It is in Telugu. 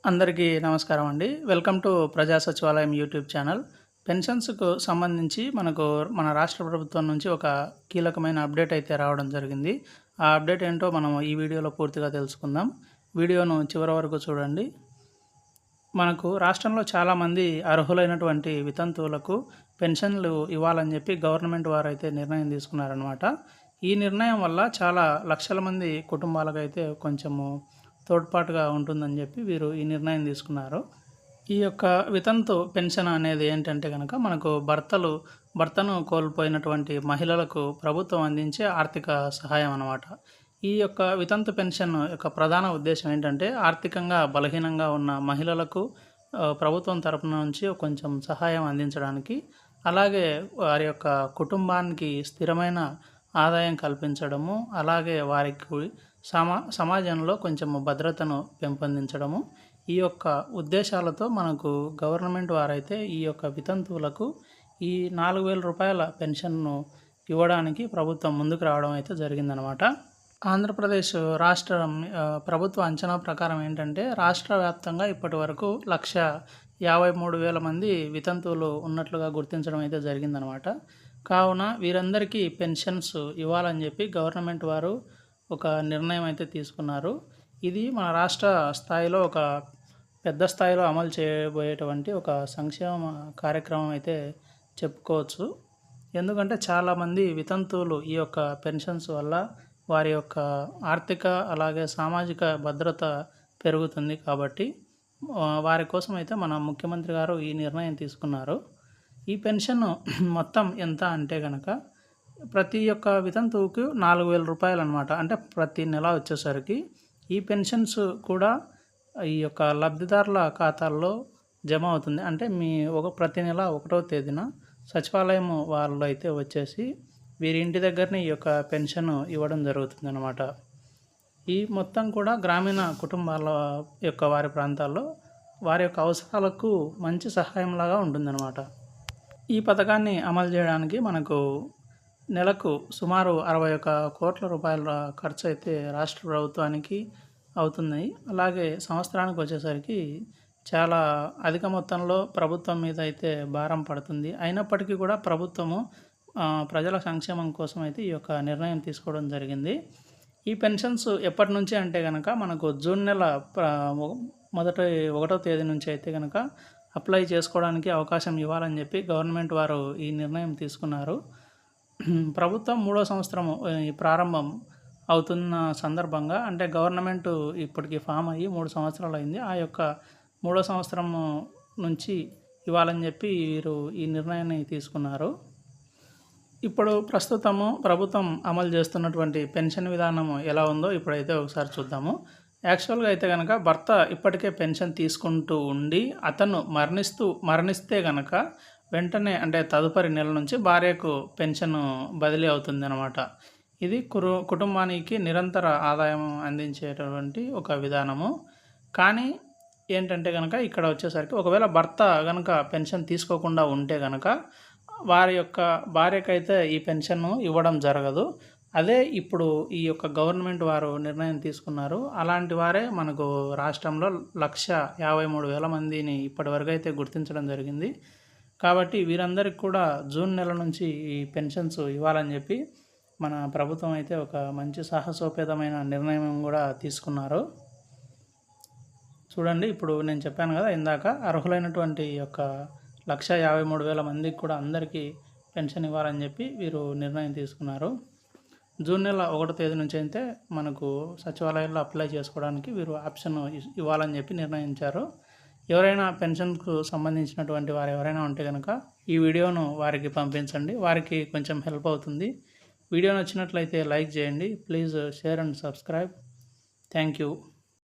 అందరికీ నమస్కారం అండి. వెల్కమ్ టు ప్రజా సచివాలయం యూట్యూబ్ ఛానల్. పెన్షన్స్‌కు సంబంధించి మన రాష్ట్ర ప్రభుత్వం నుంచి ఒక కీలకమైన అప్డేట్ అయితే రావడం జరిగింది. ఆ అప్డేట్ ఏంటో మనం ఈ వీడియోలో పూర్తిగా తెలుసుకుందాం. వీడియోను చివరి వరకు చూడండి. మనకు రాష్ట్రంలో చాలామంది అర్హులైనటువంటి వితంతువులకు పెన్షన్లు ఇవ్వాలని చెప్పి గవర్నమెంట్ వారైతే నిర్ణయం తీసుకున్నారనమాట. ఈ నిర్ణయం వల్ల చాలా లక్షల మంది కుటుంబాలకైతే కొంచెము తోడ్పాటుగా ఉంటుందని చెప్పి వీరు ఈ నిర్ణయం తీసుకున్నారు. ఈ యొక్క వితంతు పెన్షన్ అనేది ఏంటంటే గనక మనకు భర్తను కోల్పోయినటువంటి మహిళలకు ప్రభుత్వం అందించే ఆర్థిక సహాయం అన్నమాట. ఈ యొక్క వితంతు పెన్షన్ యొక్క ప్రధాన ఉద్దేశం ఏంటంటే ఆర్థికంగా బలహీనంగా ఉన్న మహిళలకు ప్రభుత్వం తరపున నుంచి కొంచెం సహాయం అందించడానికి, అలాగే వారి యొక్క కుటుంబానికి స్థిరమైన ఆదాయం కల్పించడము, అలాగే వారికి సమాజంలో కొంచెం భద్రతను పెంపొందించడము. ఈ యొక్క ఉద్దేశాలతో మనకు గవర్నమెంట్ వారైతే ఈ యొక్క వితంతువులకు ఈ 4,000 రూపాయల పెన్షన్ను ఇవ్వడానికి ప్రభుత్వం ముందుకు రావడం అయితే జరిగిందనమాట. ఆంధ్రప్రదేశ్ రాష్ట్రం ప్రభుత్వ అంచనా ప్రకారం ఏంటంటే రాష్ట్ర వ్యాప్తంగా ఇప్పటి వరకు 1,53,000 మంది వితంతువులు ఉన్నట్లుగా గుర్తించడం అయితే జరిగిందనమాట. కావున వీరందరికీ పెన్షన్స్ ఇవ్వాలని చెప్పి గవర్నమెంట్ వారు ఒక నిర్ణయం అయితే తీసుకున్నారు. ఇది మన రాష్ట్ర స్థాయిలో ఒక పెద్ద స్థాయిలో అమలు చేయబోయేటువంటి ఒక సంక్షేమ కార్యక్రమం అయితే చెప్పుకోవచ్చు. ఎందుకంటే చాలామంది వితంతువులు ఈ యొక్క పెన్షన్స్ వల్ల వారి యొక్క ఆర్థిక అలాగే సామాజిక భద్రత పెరుగుతుంది కాబట్టి వారి కోసం అయితే మన ముఖ్యమంత్రి గారు ఈ నిర్ణయం తీసుకున్నారు. ఈ పెన్షన్ మొత్తం ఎంత అంటే కనుక ప్రతి ఒక్క వితంతువుకు 4,000 రూపాయలు అనమాట. అంటే ప్రతి నెల వచ్చేసరికి ఈ పెన్షన్స్ కూడా ఈ యొక్క లబ్ధిదారుల ఖాతాల్లో జమ అవుతుంది. అంటే ప్రతి నెల 1వ తేదీన సచివాలయం వాళ్ళు అయితే వచ్చేసి వీరి ఇంటి దగ్గరనే ఈ యొక్క పెన్షన్ ఇవ్వడం జరుగుతుందన్నమాట. ఈ మొత్తం కూడా గ్రామీణ కుటుంబాల యొక్క వారి ప్రాంతాల్లో వారి యొక్క అవసరాలకు మంచి సహాయంలాగా ఉంటుందన్నమాట. ఈ పథకాన్ని అమలు చేయడానికి మనకు నెలకు సుమారు 61 కోట్ల రూపాయల ఖర్చు అయితే రాష్ట్ర ప్రభుత్వానికి అవుతుంది. అలాగే సంవత్సరానికి వచ్చేసరికి చాలా అధిక మొత్తంలో ప్రభుత్వం మీద అయితే భారం పడుతుంది. అయినప్పటికీ కూడా ప్రభుత్వము ప్రజల సంక్షేమం కోసం అయితే ఈ యొక్క నిర్ణయం తీసుకోవడం జరిగింది. ఈ పెన్షన్స్ ఎప్పటి నుంచి అంటే కనుక మనకు జూన్ నెల 1వ తేదీ నుంచి అయితే కనుక అప్లై చేసుకోవడానికి అవకాశం ఇవ్వాలని చెప్పి గవర్నమెంట్ వారు ఈ నిర్ణయం తీసుకున్నారు. ప్రభుత్వం 3వ సంవత్సరము ప్రారంభం అవుతున్న సందర్భంగా అంటే గవర్నమెంట్ ఇప్పటికి ఫామ్ అయ్యి 3 సంవత్సరాలు అయింది. ఆ యొక్క 3వ సంవత్సరం నుంచి ఇవ్వాలని చెప్పి వీరు ఈ నిర్ణయాన్ని తీసుకున్నారు. ఇప్పుడు ప్రస్తుతము ప్రభుత్వం అమలు చేస్తున్నటువంటి పెన్షన్ విధానం ఎలా ఉందో ఇప్పుడైతే ఒకసారి చూద్దాము. యాక్చువల్గా అయితే కనుక భర్త ఇప్పటికే పెన్షన్ తీసుకుంటూ ఉండి అతను మరణిస్తే కనుక వెంటనే అంటే తదుపరి నెల నుంచి భార్యకు పెన్షన్ బదిలీ అవుతుందన్నమాట. ఇది కుటుంబానికి నిరంతర ఆదాయం అందించేటటువంటి ఒక విధానము. కానీ ఏంటంటే కనుక ఇక్కడ వచ్చేసరికి ఒకవేళ భర్త కనుక పెన్షన్ తీసుకోకుండా ఉంటే కనుక వారి యొక్క భార్యకైతే ఈ పెన్షన్ ఇవ్వడం జరగదు. అదే ఇప్పుడు ఈ యొక్క గవర్నమెంట్ వారు నిర్ణయం తీసుకున్నారు. అలాంటి వారే మనకు రాష్ట్రంలో 1,53,000 మందిని ఇప్పటివరకు అయితే గుర్తించడం జరిగింది. కాబట్టి వీరందరికీ కూడా జూన్ నెల నుంచి ఈ పెన్షన్స్ ఇవ్వాలని చెప్పి మన ప్రభుత్వం అయితే ఒక మంచి సాహసోపేతమైన నిర్ణయం కూడా తీసుకున్నారు. చూడండి, ఇప్పుడు నేను చెప్పాను కదా ఇందాక అర్హులైనటువంటి యొక్క 1,53,000 మందికి కూడా అందరికీ పెన్షన్ ఇవ్వాలని చెప్పి వీరు నిర్ణయం తీసుకున్నారు. జూన్ నెల 1వ తేదీ నుంచి అయితే మనకు సచివాలయాల్లో అప్లై చేసుకోవడానికి వీరు ఆప్షన్ ఇవ్వాలని చెప్పి నిర్ణయించారు. ఎవరైనా పెన్షన్కు సంబంధించినటువంటి వారు ఎవరైనా ఉంటే కనుక ఈ వీడియోను వారికి పంపించండి. వారికి కొంచెం హెల్ప్ అవుతుంది. వీడియో నచ్చినట్లయితే లైక్ చేయండి. Please share and subscribe. Thank you.